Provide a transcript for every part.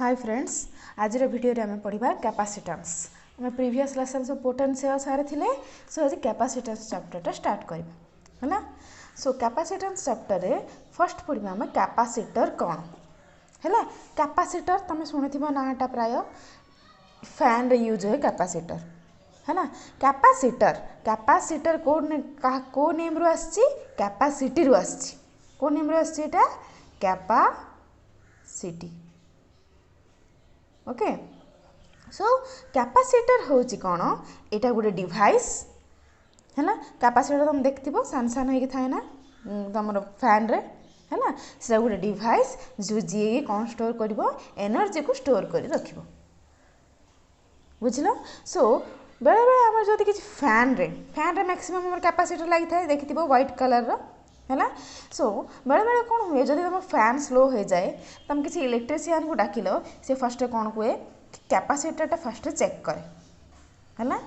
Hi friends, आज video रे आम पढ़ा कैपेसिटेंस। आम प्रीवियस लेसन सब पोटेंशियल सारे थिले। सो आज कैपेसिटेंस चैप्टर स्टार्ट करबा है। सो कैपेसिटेंस चैप्टर रे फर्स्ट पढ़ा आम कैपेसिटर कौन है। कैपेसिटर तुम शुणिथिबो नाटा प्राय फैन रे यूज हुए कैपेसिटर है ना। कैपेसिटर को नेम रू आसी कैपेसिटी रू आसी को नेम रू आसी एटा कैपेसिटी। ओके सो कैपेसिटर होची कौन एटा गोटे डिवाइस है ना। कैपेसिटर तुम देखिथिबो सान सान होई थाए ना तुम फैन रे है ना। से गोटे डिवाइस जो जी कौन स्टोर करिवो एनर्जी को स्टोर करी रखिवो बुझलो। सो बेले बेले आम जदि किसी फैन रे मैक्सिमम हमर कैपेसिटर लागि थाए देखिथिबो व्हाइट कलर रो है ना। सो बेले बेले कौन हुए जदि तुम फैन स्लो हो जाए तुम किसी इलेक्ट्रीशियन को डाकिल से फर्स्ट कौन कहे कैपेसिटर फर्स्ट चेक करे है ना।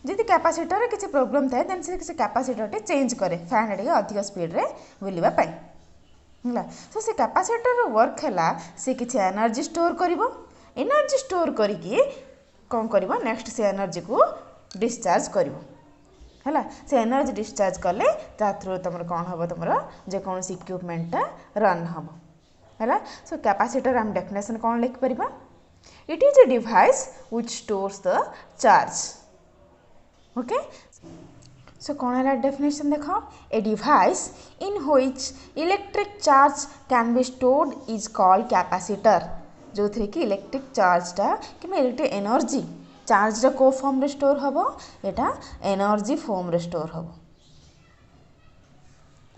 जदि कैपेसिटर किसी प्रोब्लेम थाए देन से किसी कैपेसिटर चेंज करे फैन टे अधिक स्पीड रे बुलवा है। सो से कैपेसिटर वर्क है सी किसी एनर्जी स्टोर करिवो एनर्जी स्टोर करिकी कौन करिवो नेक्स्ट से एनर्जी को डिस्चार्ज करिवो है। से एनर्जी डिस्चार्ज कले ता थ्रू तुम कौन हम तुम जेकोसी इक्विपमेंटा रन हम है। सो कैपेसिटर आम डेफिनेशन कौन लिख परिबा it is a device which stores the charge. Okay so कौन है डेफिनेशन देख a device in which electric charge can be stored is called capacitor. जो थी कि इलेक्ट्रिक चार्जटा कि इलेक्ट्रिक एनर्जी चार्ज रे को फॉर्म रे स्टोर हबो एटा एनर्जी फॉर्म रे स्टोर हबो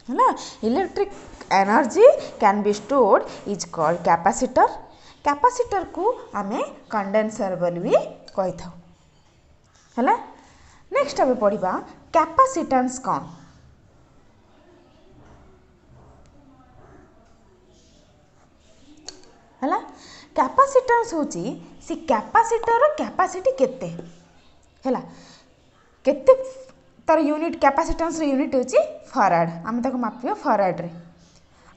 है ना। Electric energy can be stored is called capacitor. Capacitor को आमे कंडेंसर बोली भी कहि थाउ है। नेक्स्ट आमे पढ़िबा कैपेसिटेंस कौन है। कैपेसिटेंस होची सी कैपेसिटर कैपेसिटी केते है केते तार यूनिट कैपेसिटेंस यूनिट होची फराड। आम ताको मापियो फराड रे।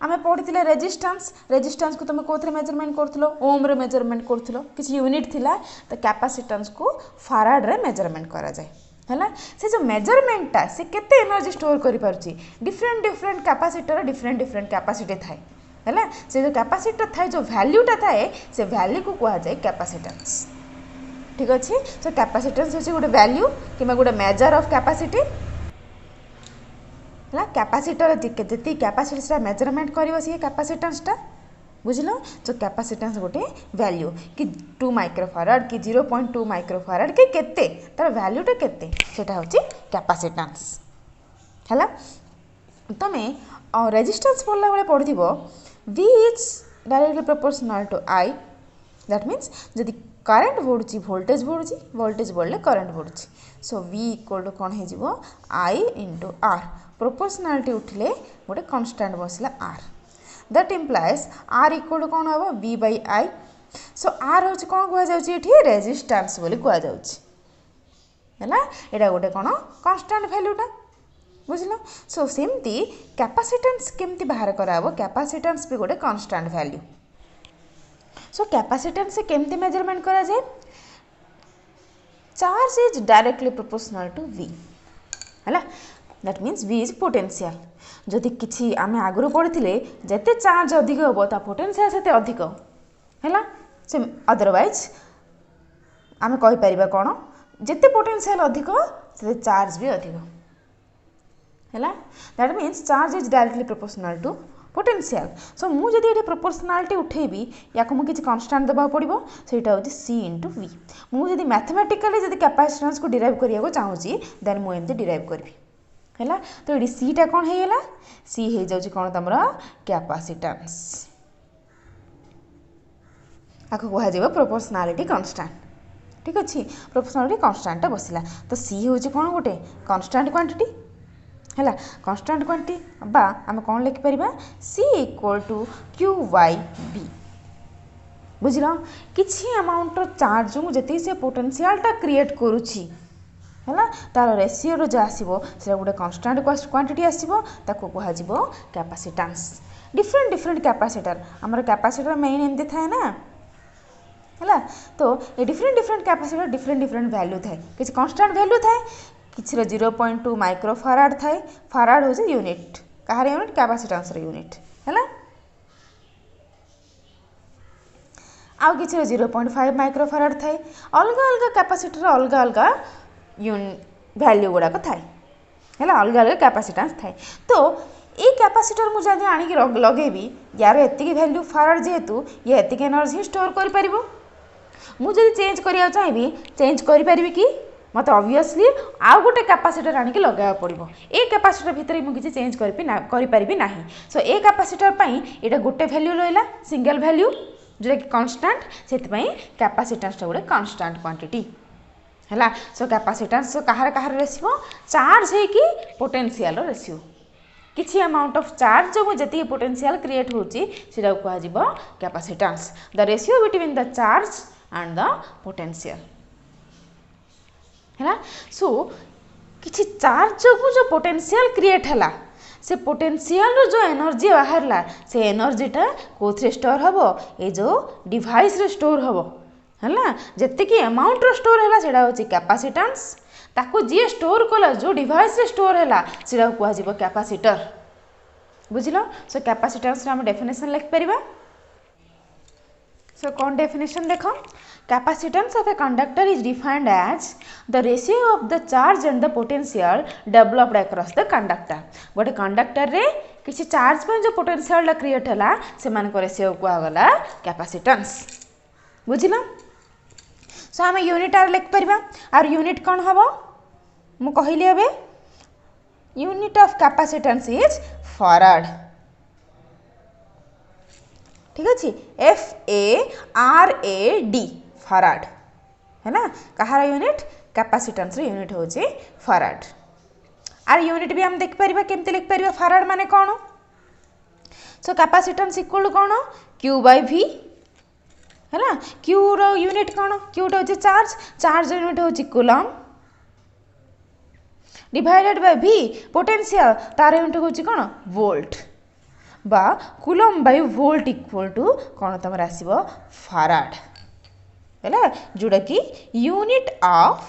आम पढ़ी रेजिस्टेंस को तुम कौन मेजरमेंट करो ओम रे मेजरमेंट करो किसी यूनिट थिला तो कैपेसिटेंस को फराड रे मेजरमेंट करा जाए है। से जो मेजरमेंटा से केते एनर्जी स्टोर करि पारुची different different capacitor different capacity थाए है। से जो कैपेसिटर थाए जो वैल्यूटा थाए से वैल्यू को कहा जाए कैपेसिटेंस। ठीक अच्छे सो कैपेसिटेंस होची गोटे वैल्यू कि गोटे मेजर ऑफ कैपेसिटी है। कैपेसिटर जी कैपेसिटी मेजरमेंट करिवो सी कैपेसिटेंसटा बुझलो। जो कैपेसिटेंस गोटे वैल्यू कि 2 माइक्रोफाराड कि 0.2 माइक्रोफाराड कि केते तार वैल्यूटा केते सेटा होची कैपेसिटेंस है। तमे रेजिस्टेंस पढ़ला बेले पढ़िथिबो V is directly proportional to I, that means जदि करंट बढ़ुची वोल्टेज बढ़ले करंट बढ़ुची सो V इक्वल टू कौन हो I इंटू R प्रोपोर्शनालिटी उठिले गोटे कन्स्टांट बसला R that implies R equal to कौन हम V by I। So R हूँ कौन कहुच्छे रेजिस्टेंस बोली कहुच्छे है। यहाँ गोटे कौन कन्स्टांट वैल्यूटा बुझल। सो सेमती कैपेसिटेंस केमती बाहर कराबो कैपेसिटेंस भी गोटे कांस्टेंट वैल्यू। सो कैपेसिटेंस से केमती मेजरमेंट करा जाए charge is directly proportional to V है। That means V is potential. जदि किसी आम आगु पढ़ी जिते चार्ज अधिक हम ता पोटेंशियल से अधिक है। से अदरवाइज आम कहीपर कौन जिते पोटेंशियल अधिक से चार्ज भी अधिक है। That means charge is directly proportional to potential. So मुझे ये प्रोपोर्शनालिटी उठेबी या मुझे कन्स्टांट देवा पड़ो सेटा हूँ C इंटू V। मुझे मैथमेटिकली जब कैपेसिटेंस को डिराइव करने चाहूँगी देन मुझे डिराइव करी है। तो ये सीटा कौन होगा सी हो जाऊँ कौन तुम कैपेसिटेंस आपको कह प्रोपोर्शनालिटी कांस्टेंट। ठीक अच्छे प्रोपोर्शनालिटी कांस्टेंट बसला तो सी हूँ कौन गोटे कांस्टेंट क्वांटिटी है। कांस्टेंट क्वांटिटी बा आम कौन लिखिपर C equal to Q by B बुझल। किसी अमाउंट चार्ज जी से पोटेंशियलटा क्रिएट करुच्ची है तार रेसीओ जो आसो से गोटे कांस्टेंट क्वांटिटी आसो ताको कह कैपेसिटेंस। डिफरेंट डिफरेंट कैपेसिटर आमर कैपेसिटर मेन एमती थाए ना है। तो ये different different capacitor different different value थाए किसी कांस्टेंट वैल्यू थाए किसी 0.2 माइक्रोफाराड थाए फाराड हूँ यूनिट कहार यूनिट कैपेसिटेंस यूनिट है आउ किसी 0.5 माइक्रोफाराड थाए अलग अलग कैपेसिटर अलग अलग वैल्यू गुड़ाक थाए है अलग अलग कैपेसिटेंस थाए। तो ये कैपेसिटर मुझे आणिक लगेबी यार एतिक वैल्यू फाराड जेहेतु ये एतिक एनर्जी स्टोर कर मुझे चेंज करिया चाहिए चेंज करि कि मत ऑब्वियसली आउ गोटे कैपेसिटर आणिक लगाया पड़ो ए कैपेसिटर भितर मुझे चेंज करि ना सो ए कैपेसिटर पई एटा गोटे वैल्यू रहा सिंगल वैल्यू जोटा कि कांस्टेंट से कैपेसिटेंस गोटे कांस्टेंट क्वांटिटी है। सो कैपेसिटेंस कहार कहार रेसियो चार्ज है कि पोटेंशियल रेसियो किसी अमाउंट ऑफ चार्ज जो जी पोटेंशियल क्रिएट होची सेटा कह capacitance the ratio between the charge and the potential है। सो किसी चार्ज जो पोटेंशियल क्रिएट है से पोटेंशियल जो एनर्जी बाहरला से एनर्जीटा कौन स्टोर हम ये जो डिवाइस रे स्टोर हम है जी अमाउंट स्टोर है सेटा हूँ कैपेसिटेंस ताको जी स्टोर कला जो डिवाइस रे स्टोर है सेटा कह कैपेसिटर बुझल। सो कैपेसिटेंस आम डेफिनेशन लिख पार। सो कौन डेफिनेशन देख capacitance of a conductor is defined as the ratio of the charge and the potential developed across the conductor गोटे कंडक्टर रे किसी चार्ज पर जो पोटेंशियल क्रिएट है से रेशियो कहगला कैपेसिटेंस बुझल। सो आम यूनिट आर लिख पार आर यूनिट कौन हम मु कहली एबे unit of capacitance is farad ठीक अच्छे FARAD फराड है ना कहार यूनिट कैपेसिटेंस यूनिट हूँ फराड आर यूनिट भी हम देख पार केमती लिख पार फराड माने कौन। सो कैपेसिटेंस इक्वल कौन Q/V है ना Q रो यूनिट कौन Qटा हूँ चार्ज चार्ज यूनिट हूँ coulomb divided by V potential तार यूनिट हूँ कौन वोल्ट बा coulomb by volt equal to कौन तुम आसो फराड है जोड़ा कि यूनिट ऑफ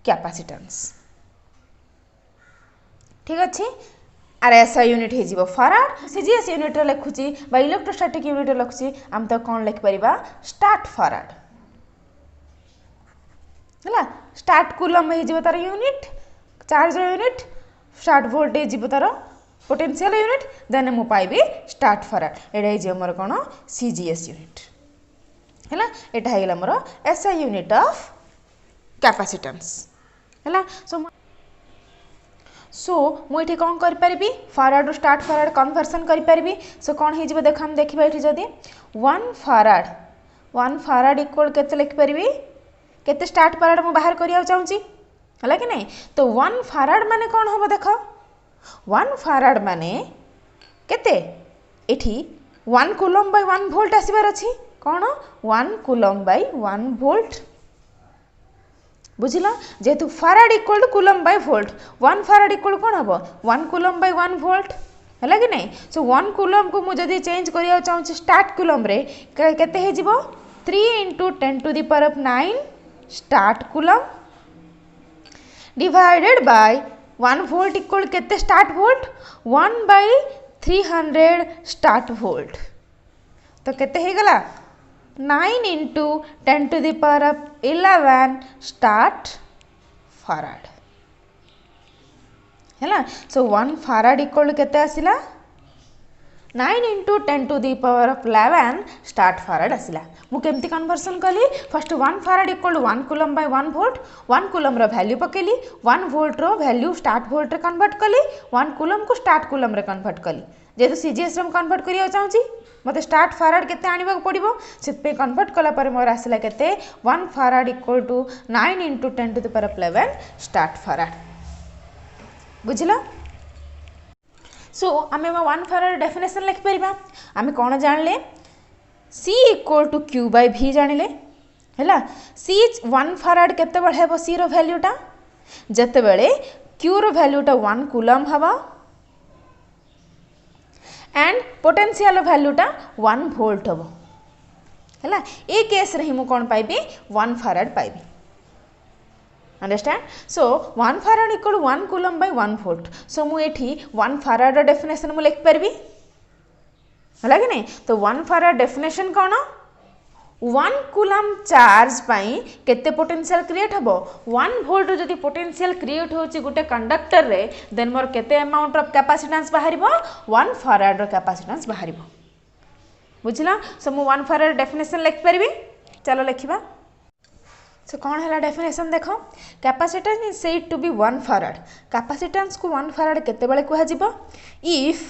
कैपेसिटेंस ठीक अच्छे। आर एसआई यूनिट हो फराड सीजीएस यूनिट लिखुची इलेक्ट्रोस्टैटिक यूनिट लिखुची आम तो कौन लिखिपर स्टार्ट फराड है स्टार्ट कूलम हो तार unit charge unit stat voltage जीव तार पोटेंशियल यूनिट देन मु पाइबी स्टार्ट फराड एटा मोर कौन सीजीएस यूनिट है यहाँ है मोर एसआई यूनिट ऑफ कैपेसिटेंस है। सो मुझे कौन करी फराड स्टार्ट फराड कन्वर्सन करी। सो कौन हो देख हम देखा ये जदि 1 फराड इक्वल के लिखिपारि के स्टार्ट फराड मुझे बाहर करने चाहूँगी है कि नहीं। तो 1 फराड माने कौन हम देख 1 फराड माने केते एठी 1 कूलम बाय 1 वोल्ट आसबार अच्छी कौन 1 कूलम बाय 1 वोल्ट बुझल जेहेतु farad equal to coulomb by volt 1 farad equal कौन हम 1 कूलम बाय 1 वोल्ट है कि नहीं। सो 1 कूलम को मुझे चेंज करिया चाहूँ स्टार्ट कूलम रे केते हे जिवो 3 × 10⁹ start coulomb divided bye 1 volt equal केते स्टार्ट वोल्ट 1/300 स्टार्ट वोल्ट तो केते हे गला 9 × 10⁻11 स्टार्ट फराड है। सो 1 फराड इक्वल केते आसिला 9 × 10⁻11 स्टार्ट फराड आसिला। मु केमती कन्वर्सन कली first 1 farad equal 1 coulomb by 1 volt 1 coulomb रो वैल्यू पकेली 1 वोल्ट रो वैल्यू स्टार्ट वोल्ट रे कन्वर्ट कली 1 कूलम को स्टार्ट कूलम रे कन्वर्ट कली जेहेतु सीजीएस रे कन्वर्ट करिया चाहूँगी मते स्टार्ट फराड केते आनिबा पड़िबो से कन्वर्ट कला पर मोर आसिला केते 1 farad equal to 9 × 10⁻11 stat farad बुझिला। सो आमे 1 फराड डेफिनेशन लिख परिबा आमे कोन जानले C इक्वल टू Q/V जानिले है C 1 फराड केते बळे हेबो C रो वैल्यूटा जते बेले Q रो वैल्यूटा 1 कूलम हबो एंड पोटेंशियल वैल्यूटा 1 वोल्ट हम है ए केस रे मु कौन पाइबी 1 फैराड पाइबी understand so 1 farad equal 1 coulomb by 1 volt so मु एठी 1 फैराड डेफिनेशन मु लिख परबी है कि नहीं तो 1 फैराड डेफिनेशन कौन 1 कूलम चार्ज पाई केते पोटेंशियल क्रिएट हबो 1 वोल्ट जदि पोटेंशियल क्रिएट होची गुटे कंडक्टर रे देन मोर केते अमाउंट ऑफ कैपेसिटेंस बाहरिबो 1 फैराड रो कैपेसिटेंस बाहरिबो बुझला सो मु 1 फैराड डेफिनेशन लिख परबी चलो लिखिबा सो कौन है डेफिनेशन देखो capacitance is said to be 1 farad capacitance को 1 फैराड केते बेले कुहा जिवो if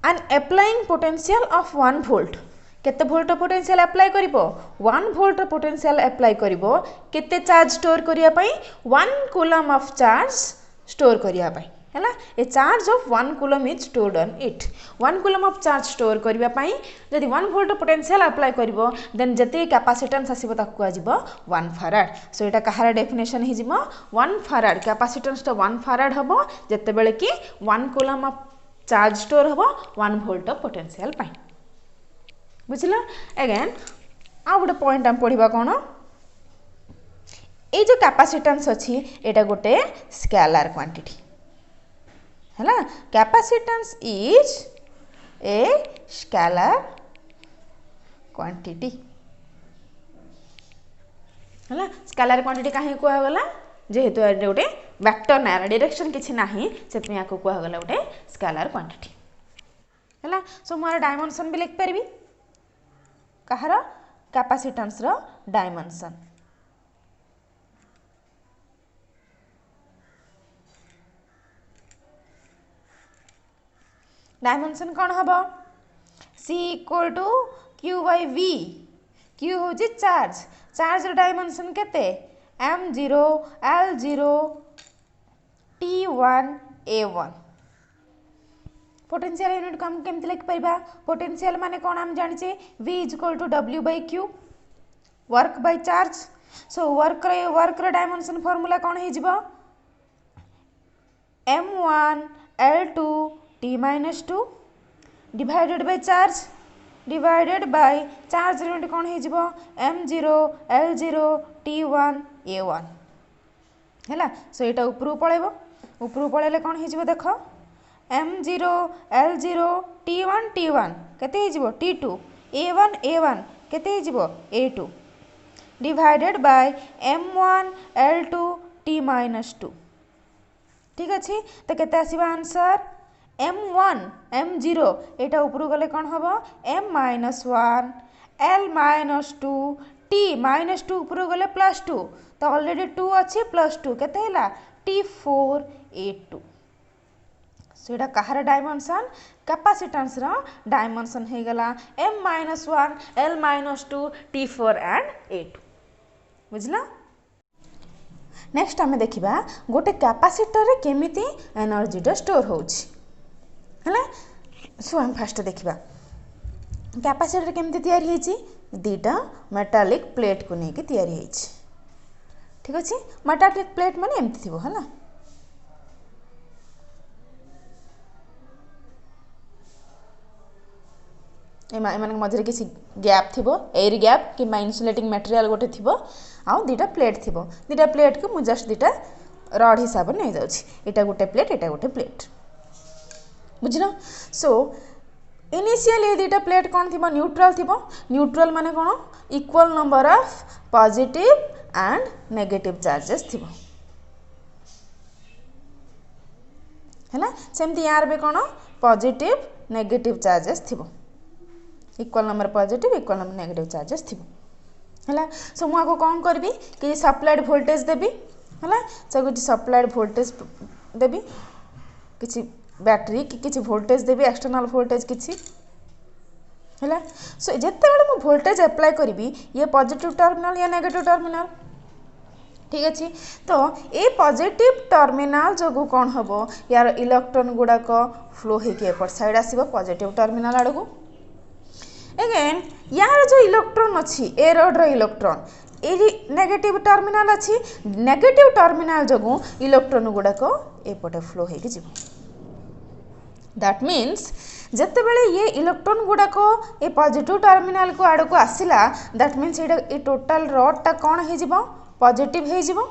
an applying potential of 1 volt केते वोल्ट पोटेंशियल अप्लाई करिवो 1 वोल्ट पोटेंशियल अप्लाई करिवो केते चार्ज स्टोर करिया पई 1 कूलम ऑफ चार्ज स्टोर करिया पई हैला ए charge of 1 coulomb is stored on it 1 coulomb of charge store करिया पई जदि 1 वोल्ट पोटेंशियल अप्लाई करिवो देन जते कैपेसिटेंस आसीबो ताकू आजिबो 1 फैराड सो एटा कहार डेफिनेशन हि जिवो 1 फैराड कैपेसिटेंस तो 1 फैराड हबो जते बेले कि 1 कूलम ऑफ चार्ज स्टोर हबो 1 वोल्ट पोटेंशियल पाई बुझला अगेन आ गोटे पॉइंट हम पढ़िबा कोन ए जो कैपेसिटेंस अछि एटा गोटे स्केलर क्वांटिटी हैला capacitance is a scalar quantity हैला स्केलर क्वांटिटी काहे कोहा गला जेहेतु ए गोटे वेक्टर ना डायरेक्शन किछि नाही सेतमे याको कोहा गला गोटे स्केलर क्वांटिटी हैला सो मोर डायमेंशन भी लिख परबी कहार कैपेसिटेंस रो डायमेंशन डायमेंशन कौन हम C इक्वल टू Q बाय V Q हूँ चार्ज चार्ज डायमेंशन केते M0 L0 T1 A1 potential unit को हम केमती लिख परिबा पोटेंशियल माने कौन हम जानिचे V equal to W by Q work by charge so work रे डायमेंशन फार्मूला कौन हे जिवो M1 L2 T-2 divided by charge divided by charge unit कौन हे जिवो M0 L0 T1 A1 हैला सो एटा ऊपर पळेले कौन हे जिवो देखो M0 L0 T1 केते हे जिवो T2 A1 केते हे जिवो A2 divided by M1 L2 T-2 ठीक अछि तो केते आसीबा आंसर M1 M0 एटा ऊपर गले कौन हबो M-1 L-2 T-2 ऊपर गले +2 तो ऑलरेडी 2 अछि +2 केते हैला T4 A2 सो एटा कहार डायमेंशन कैपेसिटेंस रो डायमेंशन हे गला M-1 L-2 T4 and A2 बुझला नेक्स्ट हमें देखिबा गोटे कैपेसिटर रे केमिति एनर्जी टा स्टोर होउछि हैला सो हम फर्स्ट देखिबा कैपेसिटर केमिति तयार हेछि दीटा मेटालिक प्लेट को नेकी तयार हेछि ठीक अछि मेटालिक प्लेट माने एमति थिबो हैला एमान मझे किसी गैप थी एयर गैप कि इन्सुलेटिंग मटेरियल गोटे थी आउ दीटा प्लेट थी दीटा प्लेट को मुझे जस्ट दीटा रड हिसाब नहीं जाऊँगी एटा गोटे प्लेट बुझल सो इनिशियल ये दीटा प्लेट कौन थी न्यूट्रल माने कौन equal number of positive and negative charges थी है सेमती यार भी कौन पॉजिटिव नेगेटिव चार्जेस थी equal number positive equal number negative charges थी है सो मुझे कौन करी कि सप्लाइड वोल्टेज देवी है सो किसी सप्लाइड वोल्टेज देवी किसी बैटरी कि किसी वोल्टेज देवी एक्सटर्नल वोल्टेज किसी है सो जिते बड़े मुझे वोल्टेज अप्लाई करी ये पॉजिटिव टर्मिनल या नेगेटिव टर्मिनल ठीक अच्छे तो ये पॉजिटिव टर्मिनल जो कौन हम यार इलेक्ट्रॉन गुड़ाक फ्लो होकर साइड आसो पॉजिटिव टर्मिनल आड़ को अगेन यार जो इलेक्ट्रॉन अच्छी ए रड इलेक्ट्रॉन ये नेगेटिव टर्मिनल अच्छी नेगेटिव टर्मिनल जो इलेक्ट्रॉन गुड़ाक एपटे फ्लो हो दैट मीन्स जिते बड़े ये इलेक्ट्रॉन गुड़ाक ये पॉजिटिव टर्मिनाल को आड़ को आसला दैट मीन्स ये टोटाल रडटा कौन हो पॉजिटिव हो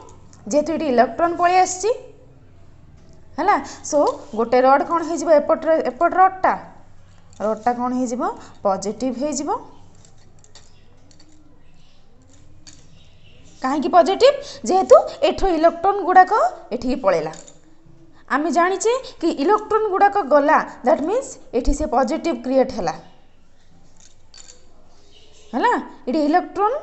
जेहेतु ये इलेक्ट्रॉन पलि आसी है सो गोटे रड कौन हो एपट रडटा कौन हो पॉजिटिव हो कहीं पॉजिटिव जेहेतु एठो इलेक्ट्रॉन गुड़ाक एठी पलैला आमे जानिचे कि इलेक्ट्रॉन गुड़ाक गला दैट मीन्स एठी से पॉजिटिव क्रिएट है ये इलेक्ट्रॉन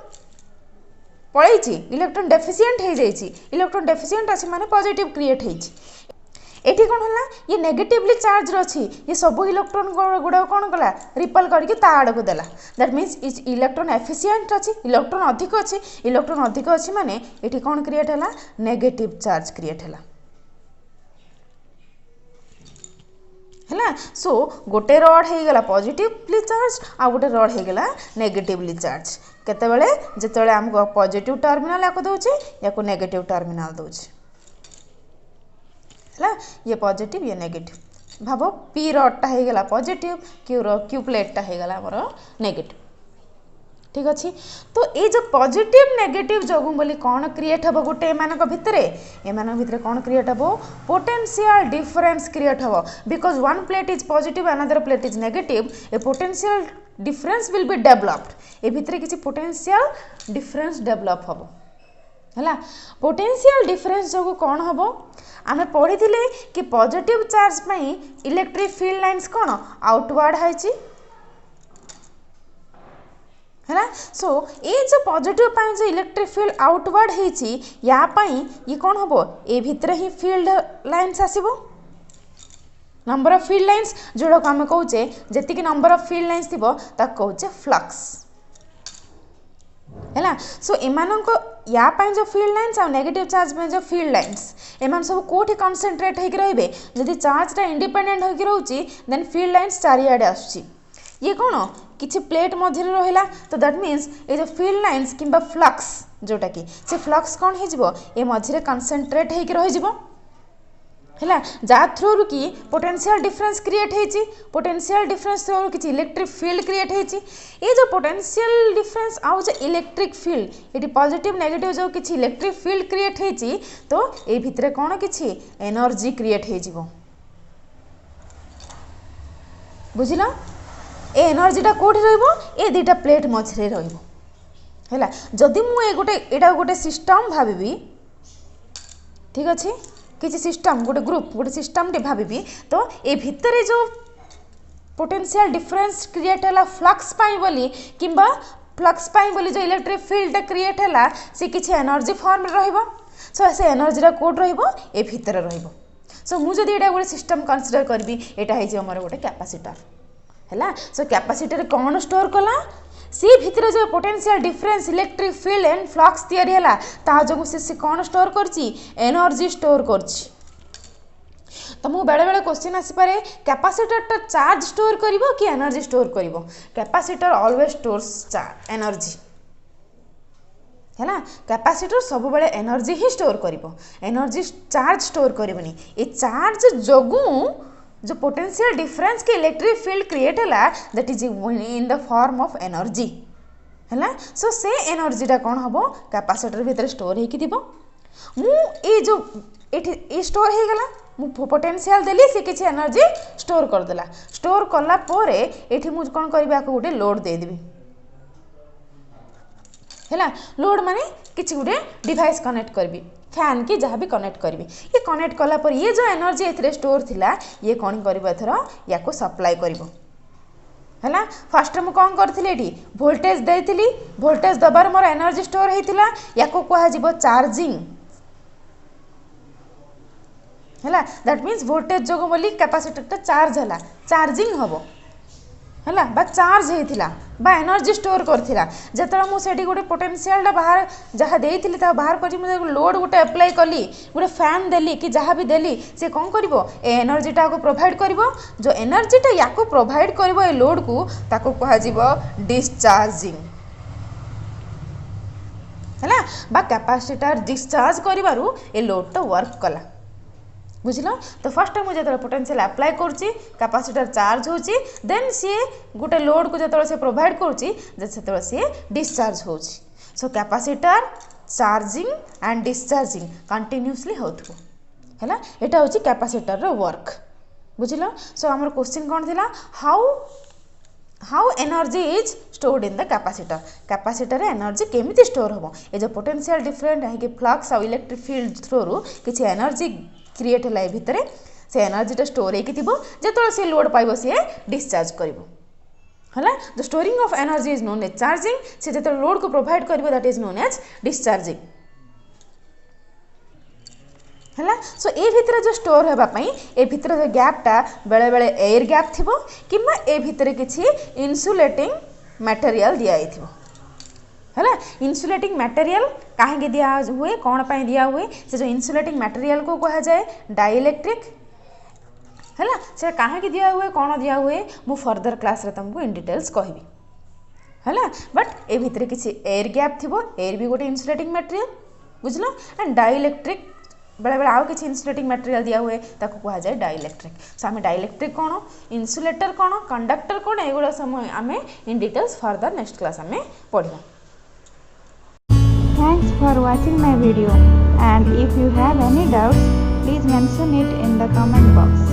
पलैची इलेक्ट्रॉन डेफिशिएंट हो जाइए इलेक्ट्रॉन डेफिशिएंट अच्छे माने पॉजिटिव क्रिएट होती कौन है ये नेगेटिवली चार्ज अच्छी ये सब इलेक्ट्रॉन गुड़ा कौन कला रिपल करके ता आड़ को देला दैट मीन्स इलेक्ट्रॉन एफिशिएंट अच्छी इलेक्ट्रॉन अधिक अच्छी इलेक्ट्रॉन अधिक अच्छी माने ये कौन क्रिएट है नेगेटिव चार्ज क्रिएट है सो गोटे रड हो गला पॉजिटिवली चार्ज आ गोटे रड हो गला नेगेटिवली चार्ज केतेबेले जेतेबेले हमको पॉजिटिव टर्मिनल याको दउचे याको नेगेटिव टर्मिनल दउचे है ये पॉजिटिव ये नेगेटिव भाव पी रडटा हो गला पॉजिटिव क्यू प्लेटटा हो गला हमर नेगेटिव ठीक अच्छे तो ये जो पॉजिटिव नेगेटिव जो बोली कौन क्रिएट हम गोटे एमान भितर कौन क्रिएट हम पोटेंशियल डिफरेंस क्रिएट हम because one plate is positive another plate is negative A potential difference will be developed ए भितर किसी पोटेंशियल डिफरेंस डेवलप हम है पोटेंशियल डिफरेंस जो कौन हम आमे पढ़ी कि पॉजिटिव चार्ज में इलेक्ट्रिक फील्ड लाइन्स कौन आउटवर्ड है है सो ये जो पॉजिटिव पाई जो इलेक्ट्रिक फील्ड आउटवर्ड होती ये कौन हम ए भितर ही फील्ड लाइन्स आसो नंबर ऑफ फील्ड लाइन्स जोड़ा को आम कहे जी नंबर ऑफ फील्ड लाइन्स थी कहे फ्लक्स है सो एमानक या जो फील्ड लाइन्स आ नेगेटिव चार्ज में जो फील्ड लाइन्स एमान सब कौटी कनसेंट्रेट होकर रही जदि चार्जटा इंडिपेंडेंट होकर रोचे देन फील्ड लाइन्स चारिआडे आसुची ये कौन किसी प्लेट मध्य रहा तो दैट मीन्स ये जो फील्ड लाइन्स किंबा फ्लक्स जोटा कि से फ्लक्स कौन हो मझे कनसेंट्रेट होकर है जा थ्रू कि पोटेंशियल डिफरेंस क्रिएट होती पोटेंशियल डिफरेंस थ्रू किसी इलेक्ट्रिक फील्ड क्रिएट होती ये जो पोटेंशियल डिफरेंस आउ जो इलेक्ट्रिक फील्ड ये पॉजिटिव नेगेटिव जो किसी इलेक्ट्रिक फील्ड क्रिएट होती तो ये भितर कौन किसी एनर्जी क्रिएट हो बुझिल ए एनर्जीटा कौटी रे दुटा प्लेट मझे रहा जदि मुझे गोटे सिस्टम भावी ठीक अच्छे किसी सिस्टम गोटे ग्रुप गोटे सिस्टम टे भावी तो ये भितर जो पोटेंशियल डिफरेंस क्रिएट है फ्लक्स पाई बोली किंबा फ्लक्स पाई बोली जो इलेक्ट्रिक फील्ड क्रिएट है सी किसी एनर्जी फॉर्म रहिबो सो से एनर्जीटा कोड रहिबो ए भितर रहिबो सो मुझे ये गोटे सिस्टम कनसीडर करी यहाँ होमर गोटे कैपेसिटर है सो कैपेसिटर कौन स्टोर कला सी भितर जो potential difference electric field and flux तैयारी है ता जो से कौन स्टोर करची एनर्जी स्टोर करची तुमको बेले बेले क्वेश्चन आसीपे कैपेसिटर चार्ज स्टोर करिवो कि एनर्जी स्टोर करिवो कैपेसिटर ऑलवेज स्टोर्स एनर्जी है कैपेसिटर सब बेले एनर्जी ही स्टोर करिवो एनर्जी चार्ज स्टोर करिवनी ए चार्ज जोगु जो पोटेंशियल डिफरेंस के इलेक्ट्रिक फील्ड क्रिएट है that is in the form of energy है सो से एनर्जीटा कौन हम कैपेसिटर भीतर स्टोर होगी जो ये स्टोर हो गला मु पोटेंशियल देली से किसी एनर्जी स्टोर करदेला स्टोर कला परे एठी मु कौन करी गोटे लोड देदेवी है लोड माने किसी गोटे डिवाइस कनेक्ट करबी फैन की जहाँ भी कनेक्ट करी ये कनेक्ट कला पर ये जो एनर्जी ए स्टोर थिला ये कौन कर या सप्लाई कर है फास्ट मुझे कौन करी वोल्टेज देती वोल्टेज दबार मोर एनर्जी स्टोर होता या कह चार्जिंग है दैट मीन्स वोल्टेज जो बोली कैपेसिटर चार्ज है चार्जिंग हम है चार्ज होता बा एनर्जी स्टोर करथिला जेतरा मु सेठी गोटे पोटेंशियल बाहर जहाँ देइथिली ता बाहर करी मुझे लोड गोटे अप्लाई कली गोटे फैन देली कि जहाँ भी देली से कौन करिवो ए एनर्जीटा को प्रोवाइड करिवो जो एनर्जीटा याको प्रोवाइड करिवो ए लोड को ताको कहा जिवो डिस्चार्जिंग है बा कैपेसिटर डिस्चार्ज करिवारु ए लोड तो वर्क कला बुझल। तो फर्स्ट मुझे जो पोटेंशियल अप्लाई करुच्ची कैपेसिटर चार्ज होची देन सी गोटे लोड को जो सी प्रोवाइड करुच्ची से सी डिस्चार्ज होची। So capacitor charging and discharging continuously होथबो हैला। एटा होची कैपेसिटर रो वर्क बुझल। सो हमर क्वेश्चन कोन थिला how energy is stored in the capacitor. Capacitor energy केमिति स्टोर होबो ए जो पोटेंशियल डिफरेंट है कि फ्लक्स और इलेक्ट्रिक फील्ड थ्रू रु किछि एनर्जी क्रिएट है भितर से एनर्जीटा स्टोर होगी जो सी लोड पाइब सी डिस्चार्ज करिवो हैला। The storing of energy is known as charging से जो लोड को प्रोवाइड करिवो that is known as discharging हैला। सो ए भितर जो स्टोर होबा पई ए भितर जो गैपटा बेले बेले एयर गैप थिबो किंबा ए भितर किछि इन्सुलेटिंग मटेरियल दिया आइथिबो हैला। इन्सुलेटिंग मटेरियल काहे दिया हुए कौन पाई दिया हुए से जो इन्सुलेटिंग मटेरियल को कहा जाए डाइइलेक्ट्रिक हैला। से काहे दिया हुए कौन दिया हुए मु फर्दर क्लास रे तुमको इन डिटेल्स कहबी हैला। बट ए भितर किछि एयर गैप थिबो एयर भी गोटे इन्सुलेटिंग मटेरियल बुझलो एंड डाइइलेक्ट्रिक बेले बेले आउ किछि इन्सुलेटिंग मटेरियल दिया हुए ताको कहा जाए डाइइलेक्ट्रिक। सो आमे डाइइलेक्ट्रिक कौन इन्सुलेटर कौन कंडक्टर कौन एगुड़ा समय आमे in details further next class आमे पढ़िबा। Thanks for watching my video, and if you have any doubts, please mention it in the comment box.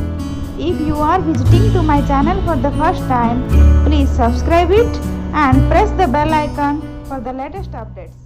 If you are visiting to my channel for the first time, please subscribe it and press the bell icon for the latest updates.